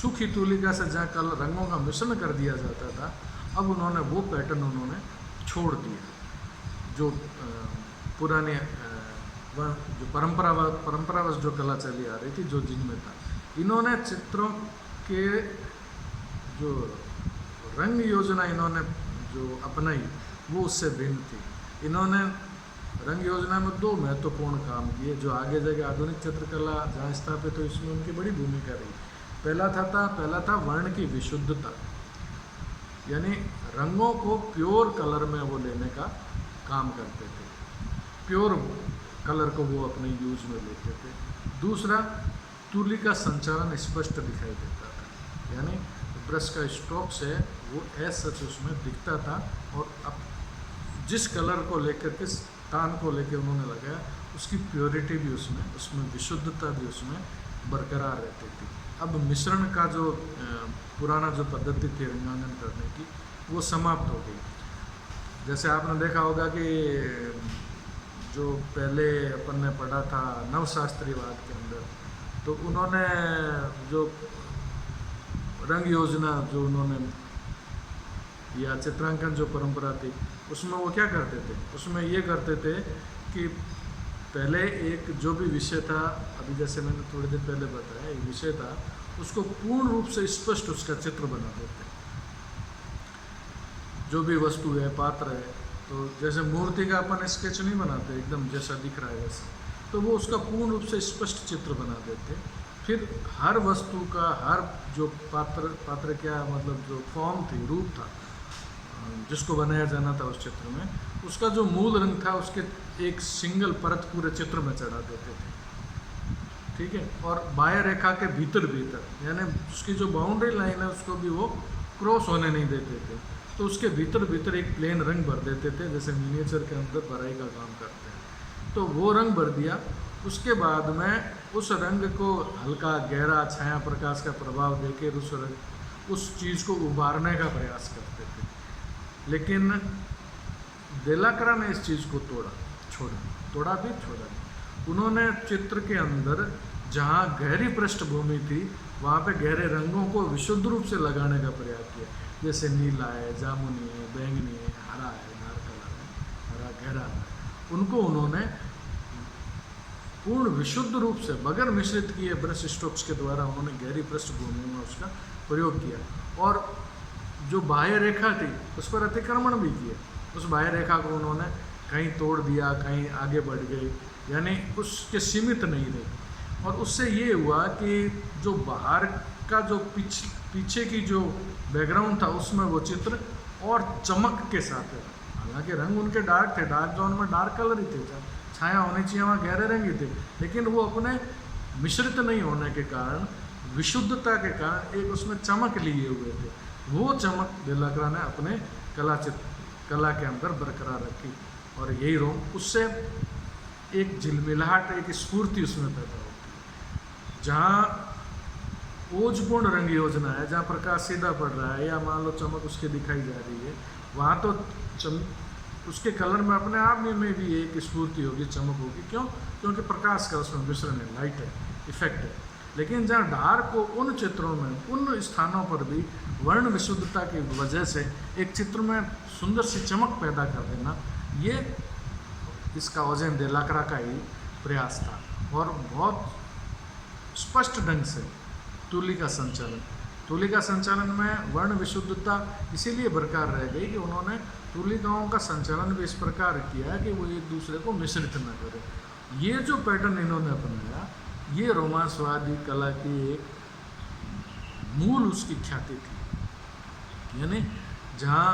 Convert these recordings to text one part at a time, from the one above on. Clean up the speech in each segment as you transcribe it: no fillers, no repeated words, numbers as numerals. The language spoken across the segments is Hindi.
सूखी तुलिका से जहाँ कल रंगों का मिश्रण कर दिया जाता था, अब उन्होंने वो पैटर्न उन्होंने छोड़ दिया। जो पुराने जो परंपरावश जो कला चली आ रही थी, जो जिनमें था, इन्होंने चित्रों के जो रंग योजना इन्होंने जो अपनाई वो उससे भिन्न थी। इन्होंने रंग योजना में दो महत्वपूर्ण काम किए जो आगे जाके आधुनिक चित्रकला जहाँ स्थापित हुई इसमें उनकी बड़ी भूमिका रही। पहला था वर्ण की विशुद्धता, यानी रंगों को प्योर कलर में वो लेने का काम करते थे, प्योर कलर को वो अपने यूज में लेते थे। दूसरा, तुली का संचालन स्पष्ट दिखाई देता था, यानी ब्रश का स्ट्रोक से वो एज सच उसमें दिखता था, और अब जिस कलर को लेकर के तान को लेकर उन्होंने लगाया उसकी प्योरिटी भी उसमें विशुद्धता भी उसमें बरकरार रहती थी। अब मिश्रण का जो पुराना जो पद्धति थी रंगांकन करने की वो समाप्त हो गई। जैसे आपने देखा होगा कि जो पहले अपन ने पढ़ा था नवशास्त्रीवाद के अंदर, तो उन्होंने जो रंग योजना जो उन्होंने या चित्रांकन जो परंपरा थी उसमें वो क्या करते थे, उसमें ये करते थे कि पहले एक जो भी विषय था, अभी जैसे मैंने थोड़ी देर पहले बताया एक विषय था, उसको पूर्ण रूप से स्पष्ट उसका चित्र बना देते। जो भी वस्तु है, पात्र है, तो जैसे मूर्ति का अपन स्केच नहीं बनाते एकदम जैसा दिख रहा है वैसा, तो वो उसका पूर्ण रूप से स्पष्ट चित्र बना देते। फिर हर वस्तु का, हर जो पात्र क्या मतलब जो फॉर्म थी, रूप था जिसको बनाया जाना था उस चित्र में, उसका जो मूल रंग था उसके एक सिंगल परत पूरे चित्र में चढ़ा देते थे, ठीक है। और बाह्य रेखा के भीतर यानी उसकी जो बाउंड्री लाइन है उसको भी वो क्रॉस होने नहीं देते थे, तो उसके भीतर एक प्लेन रंग भर देते थे, जैसे मिनिएचर के अंदर भराई का काम करते हैं। तो वो रंग भर दिया, उसके बाद में उस रंग को हल्का गहरा छाया प्रकाश का प्रभाव देकर उस चीज़ को उभारने का प्रयास करते थे। लेकिन देलाक्रा ने इस चीज़ को छोड़ा भी। उन्होंने चित्र के अंदर जहाँ गहरी पृष्ठभूमि थी वहाँ पे गहरे रंगों को विशुद्ध रूप से लगाने का प्रयास किया, जैसे नीला है, जामुनी है, बैंगनी है, हरा है, डार्क कलर है, हरा गहरा है, उनको उन्होंने पूर्ण विशुद्ध रूप से बगैर मिश्रित किए ब्रश स्ट्रोक्स के द्वारा उन्होंने गहरी पृष्ठभूमि में उसका प्रयोग किया। और जो बाह्य रेखा थी उस पर अतिक्रमण भी किया, उस बाह्य रेखा को उन्होंने कहीं तोड़ दिया, कहीं आगे बढ़ गई, यानी उसके सीमित नहीं रहे। और उससे ये हुआ कि जो बाहर का जो पीछे की जो बैकग्राउंड था उसमें वो चित्र और चमक के साथ है। हालांकि रंग उनके डार्क थे, डार्क जोन में डार्क कलर ही थे, छाया होनी चाहिए वहाँ गहरे रंग ही थे, लेकिन वो अपने मिश्रित नहीं होने के कारण, विशुद्धता के कारण एक उसमें चमक लिए हुए थे। वो चमक देलाक्रा ने अपने कला के अंदर बरकरार रखी, और यही रोम उससे एक झिलमिलाहट, एक स्फूर्ति उसमें पैदा होती है। जहाँ ओजपूर्ण रंग योजना है, जहाँ प्रकाश सीधा पड़ रहा है या मान लो चमक उसके दिखाई जा रही है, वहाँ तो उसके कलर में अपने आप में भी एक स्फूर्ति होगी, चमक होगी। क्यों? क्योंकि प्रकाश का उसमें मिश्रण है, लाइट है, इफेक्ट है। लेकिन जहाँ डार्क को उन चित्रों में, उन स्थानों पर भी वर्ण विशुद्धता की वजह से एक चित्र में सुंदर सी चमक पैदा कर देना, ये इसका ओजेन देलाक्रा का ही प्रयास था। और बहुत स्पष्ट ढंग से तुली का संचालन में वर्ण विशुद्धता इसीलिए बरकरार रह गई कि उन्होंने तुलिकाओं का संचालन भी इस प्रकार किया कि वो एक दूसरे को मिश्रित न करें। ये जो पैटर्न इन्होंने अपनाया, ये रोमांसवादी कला की एक मूल उसकी ख्याति थी, यानी जहाँ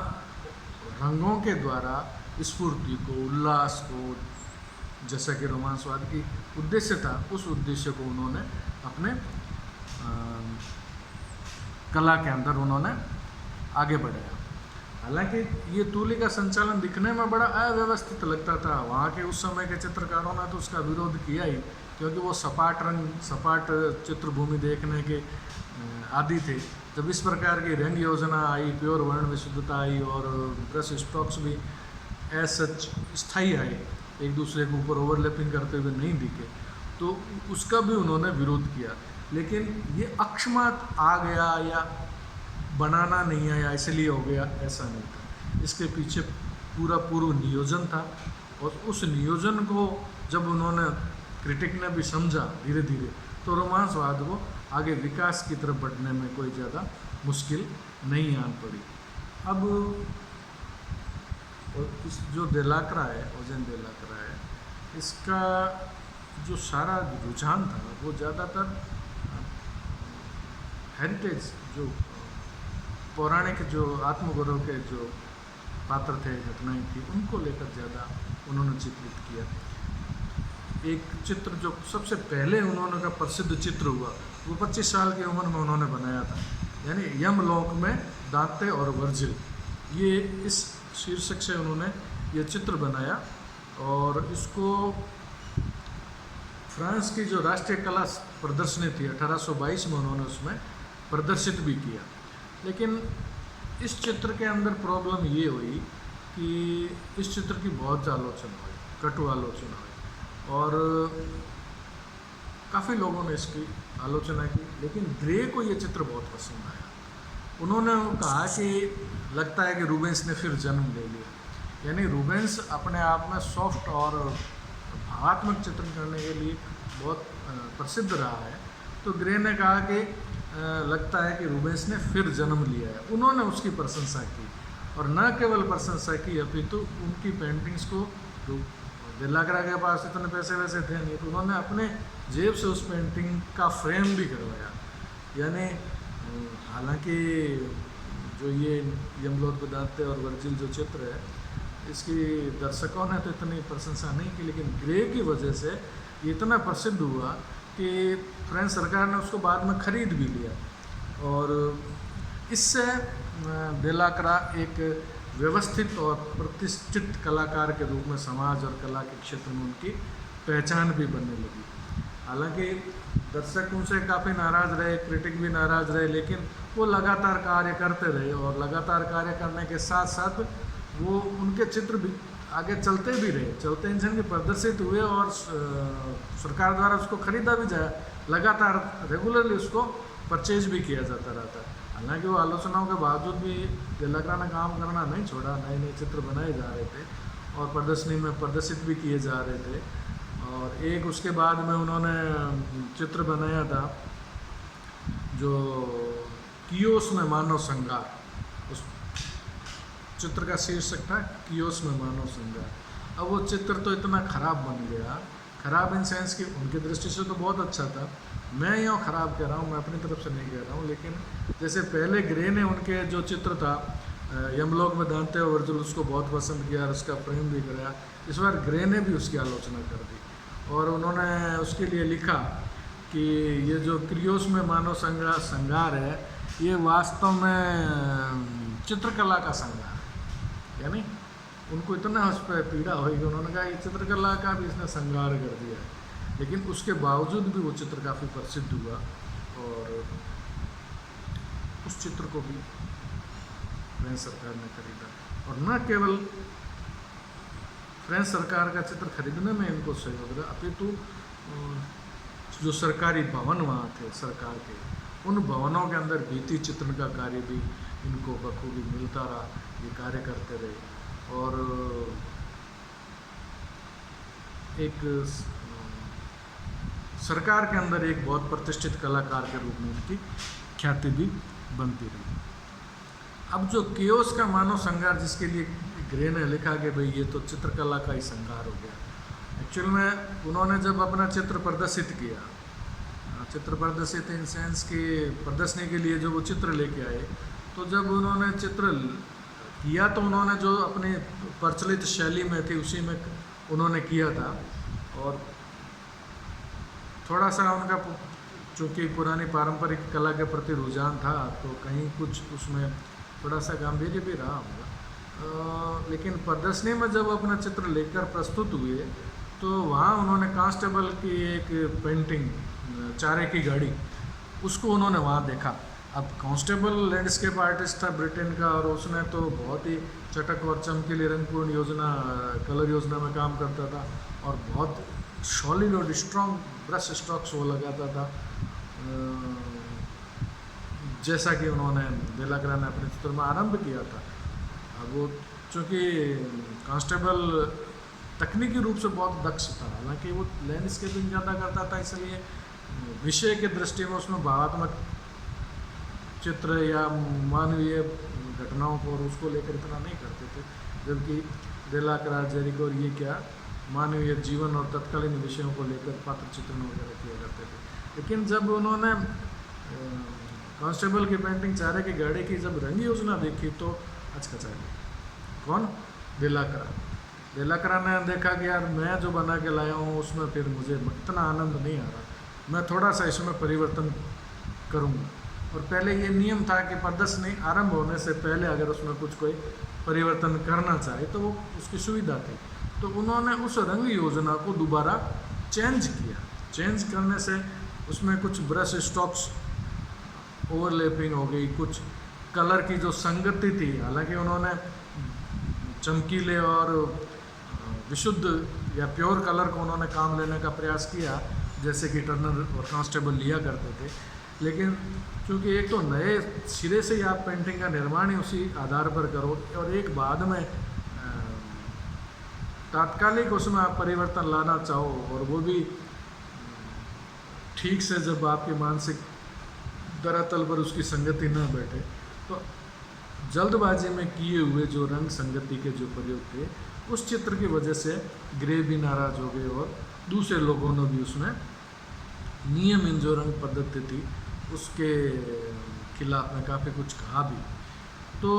रंगों के द्वारा स्फूर्ति को, उल्लास को, जैसा कि रोमांसवाद की उद्देश्य था, उस उद्देश्य को उन्होंने अपने कला के अंदर उन्होंने आगे बढ़ाया। हालांकि ये तुली का संचालन दिखने में बड़ा अव्यवस्थित लगता था, वहाँ के उस समय के चित्रकारों ने तो उसका विरोध किया ही, क्योंकि वो सपाट चित्रभूमि देखने के आदि थे। जब इस प्रकार की रंग योजना आई, प्योर वर्ण विशुद्धता आई और ब्रश स्ट्रोक्स भी एज सच स्थायी आए, एक दूसरे के ऊपर ओवरलैपिंग करते हुए नहीं दिखे, तो उसका भी उन्होंने विरोध किया। लेकिन ये अकस्मात आ गया या बनाना नहीं आया इसलिए हो गया, ऐसा नहीं था। इसके पीछे पूरा पूर्व नियोजन था, और उस नियोजन को जब उन्होंने क्रिटिक ने भी समझा धीरे धीरे, तो रोमांसवाद को आगे विकास की तरफ बढ़ने में कोई ज़्यादा मुश्किल नहीं आन पड़ी। अब इस जो देलाक्रा है, ओजेन देलाक्रा है, इसका जो सारा रुझान था वो ज़्यादातर हेरिटेज, जो पौराणिक, जो आत्मगौरव के जो पात्र थे, घटनाएं थी, उनको लेकर ज़्यादा उन्होंने चित्रित किया। एक चित्र जो सबसे पहले उन्होंने का प्रसिद्ध चित्र हुआ वो 25 साल की उम्र में उन्होंने बनाया था, यानी यमलोक में दांते और वर्जिल, ये इस शीर्षक से उन्होंने ये चित्र बनाया। और इसको फ्रांस की जो राष्ट्रीय कला प्रदर्शनी थी 1822 में उन्होंने उसमें प्रदर्शित भी किया। लेकिन इस चित्र के अंदर प्रॉब्लम ये हुई कि इस चित्र की बहुत आलोचना हुई, कटु आलोचना हुई, और काफ़ी लोगों ने इसकी आलोचना की। लेकिन ग्रे को ये चित्र बहुत पसंद आया। उन्होंने कहा कि लगता है कि रूबेंस ने फिर जन्म ले लिया, यानी रूबेंस अपने आप में सॉफ्ट और भावात्मक चित्र करने के लिए बहुत प्रसिद्ध रहा है। तो ग्रे ने कहा कि लगता है कि रूबेंस ने फिर जन्म लिया है। उन्होंने उसकी प्रशंसा की, और न केवल प्रशंसा की अपितु उनकी पेंटिंग्स को, देलाक्रा के पास इतने पैसे वैसे थे नहीं, तो उन्होंने अपने जेब से उस पेंटिंग का फ्रेम भी करवाया। यानी हालांकि जो ये यमलोक में दांते और वर्जिल जो चित्र है, इसकी दर्शकों ने तो इतनी प्रशंसा नहीं की, लेकिन ग्रे की वजह से ये इतना प्रसिद्ध हुआ कि फ्रेंच सरकार ने उसको बाद में खरीद भी लिया। और इससे देलाक्रा एक व्यवस्थित और प्रतिष्ठित कलाकार के रूप में समाज और कला के क्षेत्र में उनकी पहचान भी बनने लगी। हालांकि दर्शक उनसे काफ़ी नाराज़ रहे, क्रिटिक भी नाराज़ रहे, लेकिन वो लगातार कार्य करते रहे, और लगातार कार्य करने के साथ साथ वो उनके चित्र भी आगे चलते भी रहे, चलते इंसान के प्रदर्शित हुए, और सरकार द्वारा उसको खरीदा भी जाए, लगातार रेगुलरली उसको परचेज भी किया जाता रहता है। हालांकि वो आलोचनाओं के बावजूद भी देलाक्रा ने काम करना नहीं छोड़ा, नए नए चित्र बनाए जा रहे थे और प्रदर्शनी में प्रदर्शित भी किए जा रहे थे। और एक उसके बाद में उन्होंने चित्र बनाया था जो कियोस में मानव श्रृंगार, उस चित्र का शीर्षक था कियोस में मानव श्रृंगार। अब वो चित्र तो इतना ख़राब बन गया, ख़राब इन सेंस कि उनकी दृष्टि से तो बहुत अच्छा था, मैं यूँ ख़राब कह रहा हूँ, मैं अपनी तरफ से नहीं कह रहा हूँ। लेकिन जैसे पहले ग्रे ने उनके जो चित्र था यमलोक में दांते और वर्जिल, उसको बहुत पसंद किया और उसका प्रेम भी कराया। इस बार ग्रे ने भी उसकी आलोचना कर दी, और उन्होंने उसके लिए लिखा कि ये जो क्रियोस में मानव श्रृंगार है, ये वास्तव में चित्रकला का श्रृंगार है। यानी उनको इतना उस पर पीड़ा हुई कि उन्होंने कहा ये चित्रकला का भी इसने श्रृंगार कर दिया है। लेकिन उसके बावजूद भी वो चित्र काफ़ी प्रसिद्ध हुआ, और उस चित्र को भी फ्रेंच सरकार ने खरीदा। और न केवल फ्रेंच सरकार का चित्र खरीदने में इनको सहयोग रहा, अपितु जो सरकारी भवन वहाँ थे सरकार के, उन भवनों के अंदर भित्ति चित्रण का कार्य भी इनको बखूबी मिलता रहा, ये कार्य करते रहे। और एक सरकार के अंदर एक बहुत प्रतिष्ठित कलाकार के रूप में उनकी ख्याति भी बनती रही। अब जो कियोस का मानव श्रृंगार, जिसके लिए ग्रे ने लिखा कि भाई ये तो चित्रकला का ही श्रृंगार हो गया, एक्चुअल में उन्होंने जब अपना चित्र प्रदर्शित किया, चित्र प्रदर्शित इन सेंस की प्रदर्शनी के लिए जो वो चित्र लेके आए, तो जब उन्होंने चित्र किया तो उन्होंने जो अपनी प्रचलित शैली में थी उसी में उन्होंने किया था। और थोड़ा सा उनका चूँकि पुरानी पारंपरिक कला के प्रति रुझान था, तो कहीं कुछ उसमें थोड़ा सा गांभीर्य भी रहा होगा। लेकिन प्रदर्शनी में जब अपना चित्र लेकर प्रस्तुत हुए, तो वहाँ उन्होंने कांस्टेबल की एक पेंटिंग, चारे की गाड़ी, उसको उन्होंने वहाँ देखा। अब कांस्टेबल लैंडस्केप आर्टिस्ट था ब्रिटेन का, और उसने तो बहुत ही चटक और चमकीली रंगपूर्ण योजना, कलर योजना में काम करता था, और बहुत सॉलिड और स्ट्रॉन्ग ब्रश स्ट्रोक्स वो लगाता था। जैसा कि उन्होंने बेलाकरा ने अपने चित्र में आरंभ किया था। अब वो चूँकि कांस्टेबल तकनीकी रूप से बहुत दक्ष था, हालांकि वो लैंडस्केपिंग ज़्यादा करता था, इसलिए विषय के दृष्टि में उसमें भावात्मक चित्र या मानवीय घटनाओं को और उसको लेकर इतना नहीं करते थे, जबकि बेलाकरा, जेरिको और ये क्या मानवीय जीवन और तत्कालीन विषयों को लेकर पात्र चित्रण वगैरह किया करते थे। लेकिन जब उन्होंने कांस्टेबल की पेंटिंग चारे की गाड़ी की जब रंग योजना देखी तो हचकचा गई। कौन? बेलाकरा। बेलाकरा ने देखा कि यार मैं जो बना के लाया हूँ उसमें फिर मुझे इतना आनंद नहीं आ रहा, मैं थोड़ा सा इसमें परिवर्तन करूँगा। और पहले ये नियम था कि प्रदर्शनी आरंभ होने से पहले अगर उसमें कुछ कोई परिवर्तन करना चाहे तो वो उसकी सुविधा थी। तो उन्होंने उस रंग योजना को दोबारा चेंज किया। चेंज करने से उसमें कुछ ब्रश स्ट्रोक्स ओवरलैपिंग हो गई, कुछ कलर की जो संगति थी, हालांकि उन्होंने चमकीले और विशुद्ध या प्योर कलर को उन्होंने काम लेने का प्रयास किया, जैसे कि टर्नर और कांस्टेबल लिया करते थे। लेकिन क्योंकि एक तो नए सिरे से ही आप पेंटिंग का निर्माण ही उसी आधार पर करो, और एक बाद में तात्कालिक उसमें आप परिवर्तन लाना चाहो, और वो भी ठीक से जब आपके मानसिक धरातल पर उसकी संगति न बैठे, तो जल्दबाजी में किए हुए जो रंग संगति के जो प्रयोग थे, उस चित्र की वजह से ग्रे भी नाराज हो गए और दूसरे लोगों ने भी उसमें नियमित जो रंग पद्धति थी उसके खिलाफ में काफ़ी कुछ कहा भी। तो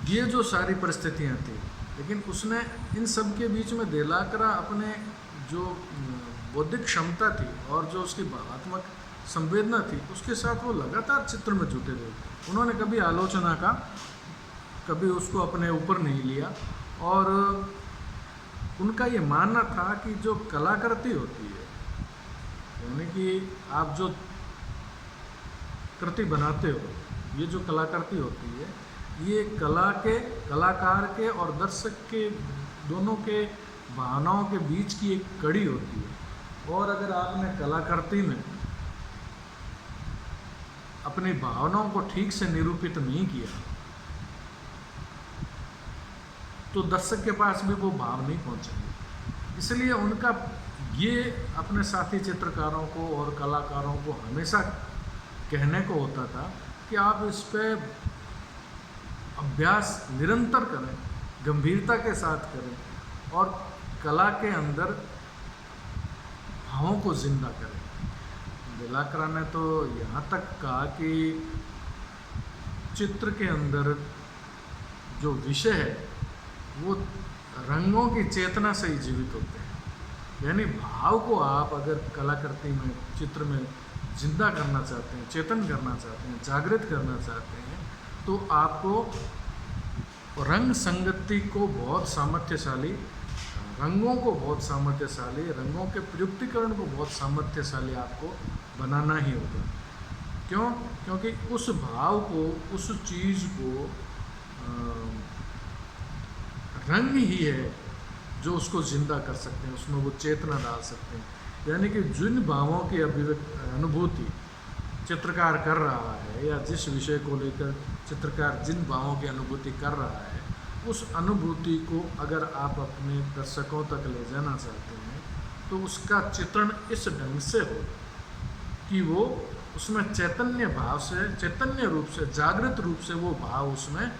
ये जो सारी परिस्थितियाँ थी, लेकिन उसने इन सब के बीच में बेलाकरा अपने जो बौद्धिक क्षमता थी और जो उसकी भावात्मक संवेदना थी, उसके साथ वो लगातार चित्र में जुटे रहे। उन्होंने कभी आलोचना का कभी उसको अपने ऊपर नहीं लिया, और उनका ये मानना था कि जो कलाकृति होती है, यानी कि आप जो कृति बनाते हो, ये जो कलाकृति होती है, ये कलाकार के और दर्शक के दोनों के भावनाओं के बीच की एक कड़ी होती है। और अगर आपने कलाकृति में अपनी भावनाओं को ठीक से निरूपित नहीं किया, तो दर्शक के पास भी वो भाव नहीं पहुंचेंगे। इसलिए उनका ये अपने साथी चित्रकारों को और कलाकारों को हमेशा कहने को होता था कि आप इस पे अभ्यास निरंतर करें, गंभीरता के साथ करें, और कला के अंदर भावों को जिंदा करें। बेलाकरा ने तो यहाँ तक कहा कि चित्र के अंदर जो विषय है वो रंगों की चेतना से ही जीवित होते हैं। यानी भाव को आप अगर कलाकृति में, चित्र में जिंदा करना चाहते हैं, चेतन करना चाहते हैं, जागृत करना चाहते हैं, तो आपको रंग संगति को बहुत सामर्थ्यशाली, रंगों को बहुत सामर्थ्यशाली, रंगों के प्रयुक्तिकरण को बहुत सामर्थ्यशाली आपको बनाना ही होगा। क्यों? क्योंकि उस भाव को, उस चीज़ को रंग ही है जो उसको जिंदा कर सकते हैं, उसमें वो चेतना डाल सकते हैं। यानी कि जिन भावों की अनुभूति चित्रकार कर रहा है, या जिस विषय को लेकर चित्रकार जिन भावों की अनुभूति कर रहा है, उस अनुभूति को अगर आप अपने दर्शकों तक ले जाना चाहते हैं, तो उसका चित्रण इस ढंग से हो कि वो उसमें चैतन्य भाव से, चैतन्य रूप से, जागृत रूप से वो भाव उसमें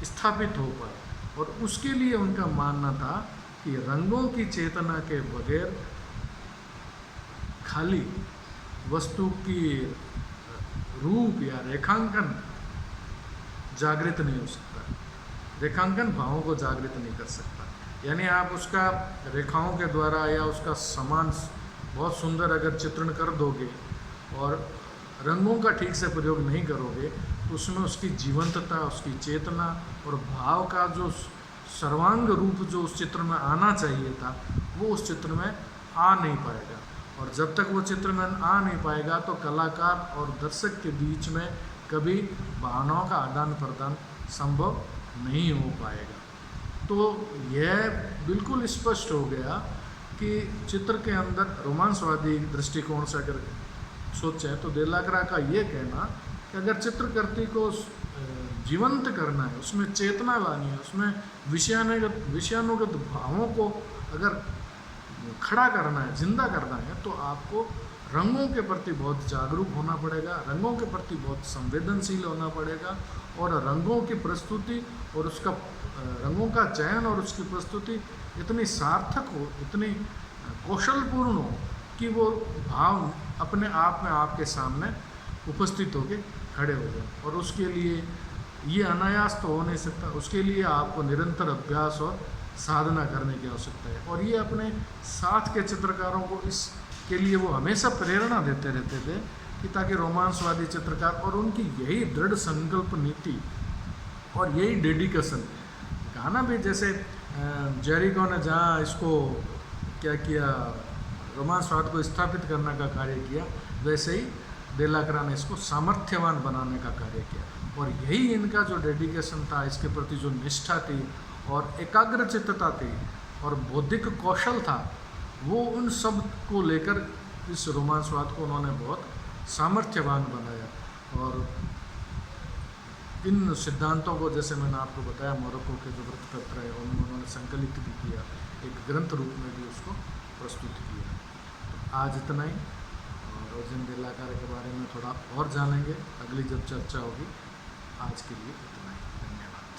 स्थापित हो पाए। और उसके लिए उनका मानना था कि रंगों की चेतना के बगैर खाली वस्तु की रूप या रेखांकन जागृत नहीं हो सकता। रेखांकन भावों को जागृत नहीं कर सकता। यानी आप उसका रेखाओं के द्वारा या उसका समान बहुत सुंदर अगर चित्रण कर दोगे और रंगों का ठीक से प्रयोग नहीं करोगे, तो उसमें उसकी जीवंतता, उसकी चेतना और भाव का जो सर्वांग रूप जो उस चित्र में आना चाहिए था, वो उस चित्र में आ नहीं पाएगा। और जब तक वो चित्र में आ नहीं पाएगा, तो कलाकार और दर्शक के बीच में कभी भावनाओं का आदान प्रदान संभव नहीं हो पाएगा। तो यह बिल्कुल स्पष्ट हो गया कि चित्र के अंदर रोमांसवादी दृष्टिकोण से अगर सोचें तो डेलाक्रा का ये कहना कि अगर चित्रकृति को जीवंत करना है, उसमें चेतना लानी है, उसमें विषयानुगत भावों को अगर खड़ा करना है, जिंदा करना है, तो आपको रंगों के प्रति बहुत जागरूक होना पड़ेगा, रंगों के प्रति बहुत संवेदनशील होना पड़ेगा, और रंगों की प्रस्तुति और उसका रंगों का चयन और उसकी प्रस्तुति इतनी सार्थक हो, इतनी कौशलपूर्ण हो कि वो भाव अपने आप में आपके सामने उपस्थित होके खड़े हो जाए। और उसके लिए ये अनायास तो हो नहीं सकता, उसके लिए आपको निरंतर अभ्यास और साधना करने की आवश्यकता है। और ये अपने साथ के चित्रकारों को इसके लिए वो हमेशा प्रेरणा देते रहते थे कि ताकि रोमांसवादी चित्रकार, और उनकी यही दृढ़ संकल्प नीति और यही डेडिकेशन, कहा भी जैसे जेरिको ने जहाँ इसको क्या किया, रोमांसवाद को स्थापित करने का कार्य किया, वैसे ही डेलाक्रा ने इसको सामर्थ्यवान बनाने का कार्य किया। और यही इनका जो डेडिकेशन था, इसके प्रति जो निष्ठा थी और एकाग्रचित्तता थी और बौद्धिक कौशल था, वो उन सब को लेकर इस रोमांसवाद को उन्होंने बहुत सामर्थ्यवान बनाया। और इन सिद्धांतों को, जैसे मैंने आपको बताया, मोरक्को के जो वृत्तपत्र है उन्होंने संकलित भी किया, एक ग्रंथ रूप में भी उसको प्रस्तुत किया। तो आज इतना ही, और ओजिन डेलाक्रा के बारे में थोड़ा और जानेंगे अगली जब चर्चा होगी। आज के लिए इतना ही।